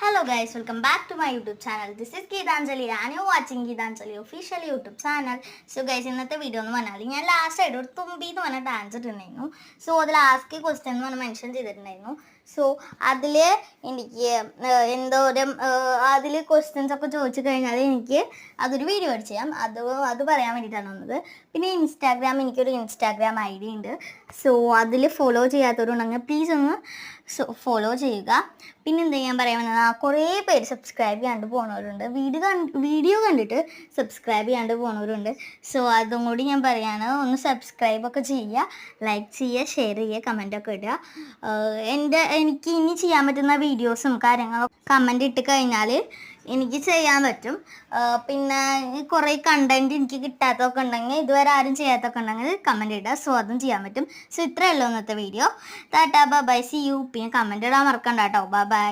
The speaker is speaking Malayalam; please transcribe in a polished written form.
Hello guys, welcome back to my YouTube channel. This is Geetanjali and you're watching Geetanjali official YouTube channel. So guys, ഇന്നത്തെ വീഡിയോ എന്ന് പറഞ്ഞാൽ ഞാൻ ലാസ്റ്റ് ആയിട്ട് ഒരു തുമ്പി എന്ന് പറഞ്ഞ ഡാൻസ് ഇട്ടിട്ടുണ്ടായിരുന്നു. സോ അതിൽ ആസ്ക് ക്വസ്റ്റ്യൻ എന്ന് പറഞ്ഞ് മെൻഷൻ ചെയ്തിട്ടുണ്ടായിരുന്നു. സോ അതിൽ എനിക്ക് എന്തോരം അതിൽ ക്വസ്റ്റ്യൻസ് ഒക്കെ ചോദിച്ചു കഴിഞ്ഞാൽ എനിക്ക് അതൊരു വീഡിയോ അടിച്ച് ചെയ്യാം. അത് പറയാൻ വേണ്ടിയിട്ടാണ് വന്നത്. പിന്നെ എനിക്കൊരു ഇൻസ്റ്റാഗ്രാം ID ഉണ്ട്. സോ അതിൽ ഫോളോ ചെയ്യാത്തവരുണ്ടെങ്കിൽ പ്ലീസ് ഒന്ന് ഫോളോ ചെയ്യുക. പിന്നെ എന്താ ഞാൻ പറയാൻ വന്നത്, കുറേ പേര് സബ്സ്ക്രൈബ് ചെയ്യാണ്ട് പോകുന്നവരുണ്ട്, വീഡിയോ കണ്ടിട്ട് സബ്സ്ക്രൈബ് ചെയ്യാണ്ട് പോകുന്നവരുണ്ട്. സോ അതും കൂടി ഞാൻ പറയാണ്, ഒന്ന് സബ്സ്ക്രൈബൊക്കെ ചെയ്യുക, ലൈക്ക് ചെയ്യുക, ഷെയർ ചെയ്യുക, കമൻറ്റൊക്കെ ഇടുക. എനിക്ക് ഇനി ചെയ്യാൻ പറ്റുന്ന വീഡിയോസും കാര്യങ്ങളും കമൻറ്റ് ഇട്ട് കഴിഞ്ഞാൽ എനിക്ക് ചെയ്യാൻ പറ്റും. പിന്നെ കുറേ കണ്ടൻറ്റ് എനിക്ക് കിട്ടാത്തതൊക്കെ ഉണ്ടെങ്കിൽ, ഇതുവരെ ആരും ചെയ്യാത്തൊക്കെ ഉണ്ടെങ്കിൽ കമൻറ്റ് ഇടുക. സോ അതും ചെയ്യാൻ പറ്റും. സോ ഇത്രയേ ഉള്ളൂ ഇന്നത്തെ video. Tata bye, see you. പിന്നെ കമൻറ്റ് ഇടാൻ മറക്കണ്ട കേട്ടോ. ബൈ.